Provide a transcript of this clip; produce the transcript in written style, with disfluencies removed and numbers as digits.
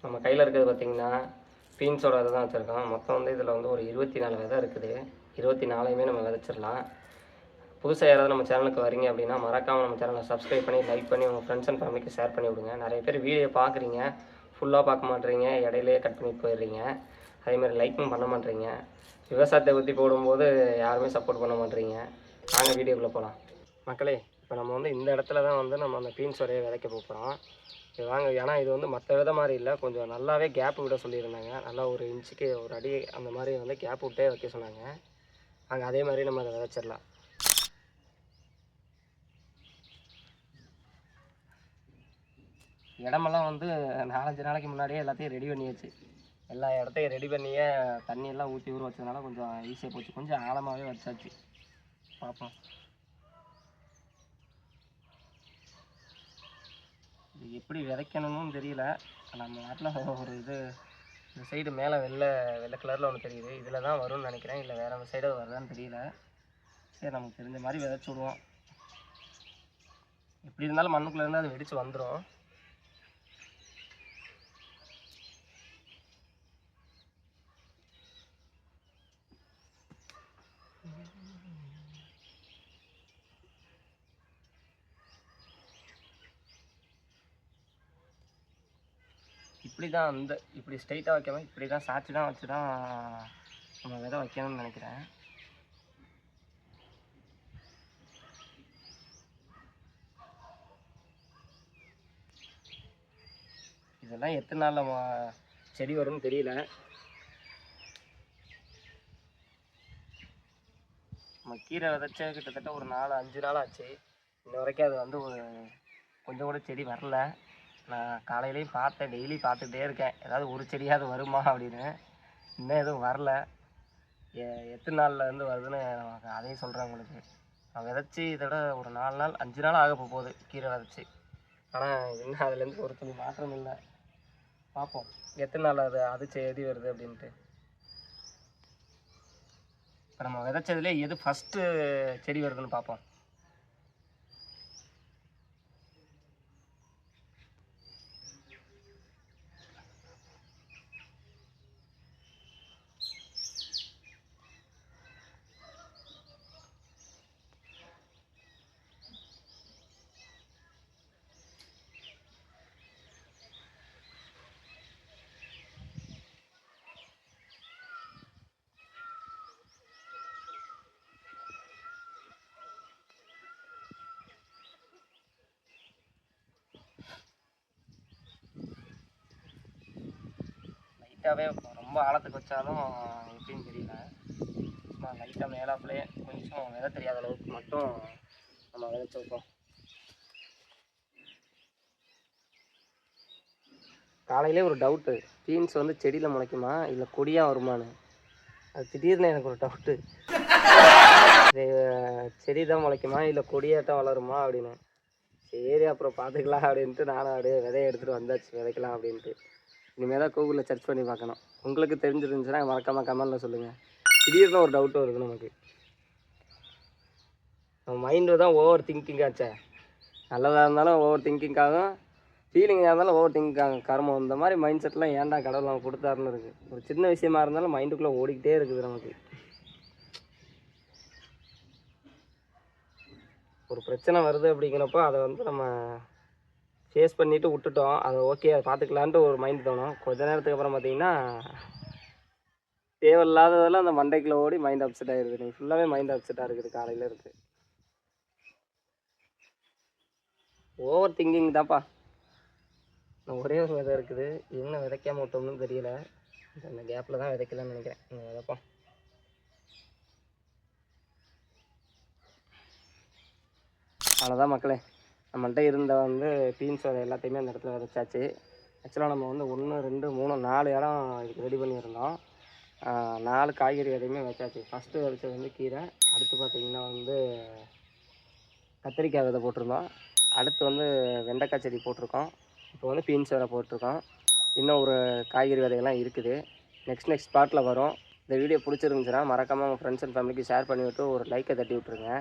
நம்ம கையில் இருக்கிறது பார்த்திங்கன்னா பீன்ஸோட விதை தான் வச்சுருக்கோம். மொத்தம் வந்து இதில் வந்து ஒரு 24 விதை இருக்குது. 24யுமே நம்ம விதைச்சிடலாம். புதுசாக யாராவது நம்ம சேனலுக்கு வரீங்க அப்படின்னா மறக்காமல் நம்ம சேனலை சப்ஸ்கிரைப் பண்ணி லைக் பண்ணி உங்கள் ஃப்ரெண்ட்ஸ் அண்ட் ஃபேமிலிக்கு ஷேர் பண்ணி விடுங்க. நிறைய பேர் வீடியோ பார்க்குறீங்க, ஃபுல்லாக பார்க்க மாட்டேறீங்க, இடையிலே கட் பண்ணிட்டு போயிடுறீங்க. அதேமாதிரி லைக்கும் பண்ண மாட்டேறீங்க. விவசாயத்தை பற்றி போடும்போது யாருமே சப்போர்ட் பண்ண மாட்டேறீங்க. வாங்க வீடியோக்குள்ளே போகலாம். மக்களே, இப்போ நம்ம வந்து இந்த இடத்துல தான் வந்து நம்ம அந்த பீன்ஸ் வரைய விதைக்க போகிறோம். இது வாங்க, ஏன்னா இது வந்து மற்ற விதை மாதிரி இல்லை, கொஞ்சம் நல்லாவே கேப் விட சொல்லியிருந்தாங்க. நல்லா ஒரு இன்ச்சுக்கு ஒரு அடி அந்த மாதிரி வந்து கேப் விட்டே வைக்க சொன்னாங்க. அங்கே அதே மாதிரி நம்ம அதை விதைச்சிடலாம். இடமெல்லாம் வந்து 4-5 நாளைக்கு முன்னாடியே எல்லாத்தையும் ரெடி பண்ணியாச்சு. எல்லா இடத்தையும் ரெடி பண்ணியே தண்ணியெல்லாம் ஊற்றி ஊற வச்சதுனால கொஞ்சம் ஈஸியாக போச்சு. கொஞ்சம் ஆழமாகவே வச்சாச்சு. பார்ப்போம் இது எப்படி விதைக்கணும்னு தெரியல. நம்ம நாட்டில் ஒரு இது இந்த சைடு மேலே வெள்ளை கலரில் ஒன்று தெரியுது. இதில் தான் வரும்னு நினைக்கிறேன், இல்லை வேறு சைடு வருதான்னு தெரியல. சரி, நமக்கு தெரிஞ்ச மாதிரி விதைச்சி விடுவோம். எப்படி இருந்தாலும் மண்ணுக்குள்ளேருந்து அது வெடித்து வந்துடும். இப்படி தான் இப்படி ஸ்ட்ரைட்டாக வைக்காம இப்படி தான் சாய்ச்சி தான் வச்சு தான் நம்ம விதை வைக்கணும்னு நினைக்கிறேன். இதெல்லாம் எத்தனை நாளில் செடி வரும்னு தெரியல. நம்ம கீரை விதைச்ச கிட்டத்தட்ட ஒரு 4-5 நாள் ஆச்சு. இன்ன வரைக்கும் அது வந்து கொஞ்சம் கூட செடி வரல. நான் காலையிலையும் பார்த்தேன், டெய்லி பார்த்துக்கிட்டே இருக்கேன், ஏதாவது ஒரு செடியாவது வருமா அப்படின்னு. இன்னும் எதுவும் வரல. எத்தனை நாளில் வந்து வருதுன்னு நமக்கு அதையும் சொல்கிறேன் உங்களுக்கு. நான் விதைச்சி இதோட ஒரு 4 நாள் 5 நாள் ஆக போகுது கீரை விதைச்சி. ஆனால் இன்னும் அதுலேருந்து ஒரு துளி மாற்றம் இல்லை. பார்ப்போம் எத்தனை நாள் அது செடி வருது அப்படின்ட்டு. இப்போ நம்ம விதைச்சதுலேயே எது ஃபஸ்ட்டு செடி வருதுன்னு பார்ப்போம். லைட்டாகவே ரொம்ப ஆழத்துக்கு வச்சாலும் எப்படின்னு தெரியல. சும்மா லைட்டாக மேலாப்புலேயே கொஞ்சம் விதை தெரியாத அளவுக்கு மட்டும் நம்ம விதைச்சி வைப்போம். காலையிலே ஒரு டவுட்டு, பீன்ஸ் வந்து செடியில் முளைக்குமா இல்லை கொடியாக வருமானு. அது திடீர்னு எனக்கு ஒரு டவுட்டு, செடி தான் முளைக்குமா இல்லை கொடியாட்டம் வளருமா அப்படின்னு. சரி, அப்புறம் பார்த்துக்கலாம் அப்படின்ட்டு நானும் அப்படியே விதையை எடுத்துகிட்டு வந்தாச்சு, விதைக்கலாம் அப்படின்ட்டு. இனிமேல் தான் கூகுளில் சர்ச் பண்ணி பார்க்கணும். உங்களுக்கு தெரிஞ்சிருந்துச்சுன்னா மறக்காமல் கமெண்டில் சொல்லுங்கள். திடீர்னு ஒரு டவுட் வருது நமக்கு. நம்ம மைண்டு தான் ஓவர் திங்கிங் ஆச்சே. நல்லதாக இருந்தாலும் ஓவர் திங்கிங் ஆகும், ஃபீலிங்காக இருந்தாலும் ஓவர் திங்கிங் ஆகும். கர்மம் இந்த மாதிரி மைண்ட் செட்லாம் ஏன்டா கடவுள் நம்ம கொடுத்தாருன்னு இருக்குது. ஒரு சின்ன விஷயமா இருந்தாலும் மைண்டுக்குள்ளே ஓடிக்கிட்டே இருக்குது நமக்கு. ஒரு பிரச்சனை வருது அப்படிங்கிறப்போ அதை வந்து நம்ம ஃபேஸ் பண்ணிவிட்டு விட்டுட்டோம், அதை ஓகே அதை பார்த்துக்கலான்ட்டு ஒரு மைண்ட் தோணும். கொஞ்ச நேரத்துக்கு அப்புறம் பார்த்திங்கன்னா தேவையில்லாததெல்லாம் அந்த மண்டைக்குள்ளே ஓடி மைண்ட் அப்செட் ஆகிடுது. நீங்கள் ஃபுல்லாகவே மைண்ட் அப்செட்டாக இருக்குது காலையில் இருக்குது. ஓவர் திங்கிங் தான்ப்பா. ஒரே ஒரு விதை இருக்குது, என்ன விதைக்காம விட்டோம்னு தெரியல. இந்த கேப்பில் தான் விதைக்கலாம்னு நினைக்கிறேன். இந்த விதைப்போம். அவ்வளோதான் மக்களே, நம்மள்கிட்ட இருந்த வந்து பீன்ஸ் விதை எல்லாத்தையுமே அந்த இடத்துல விதைச்சாச்சு. ஆக்சுவலாக நம்ம வந்து 1 2 3 4 இடம் இதுக்கு ரெடி பண்ணியிருந்தோம். 4 காய்கறி விதையுமே வச்சாச்சு. ஃபஸ்ட்டு விதைச்சது வந்து கீரை, அடுத்து பார்த்திங்கன்னா வந்து கத்திரிக்காய் விதை போட்டிருந்தோம், அடுத்து வந்து வெண்டைக்காய் செடி போட்டிருக்கோம், இப்போ வந்து பீன்ஸ் விதை போட்டிருக்கோம். இன்னும் ஒரு காய்கறி விதைகள்லாம் இருக்குது. நெக்ஸ்ட் ஸ்பாட்டில் வரும். இந்த வீடியோ பிடிச்சிருந்துச்சுன்னா மறக்காமல் உங்கள் ஃப்ரெண்ட்ஸ் அண்ட் ஃபேமிலிக்கு ஷேர் பண்ணிவிட்டு ஒரு லைக்கை தட்டி விட்ருங்க.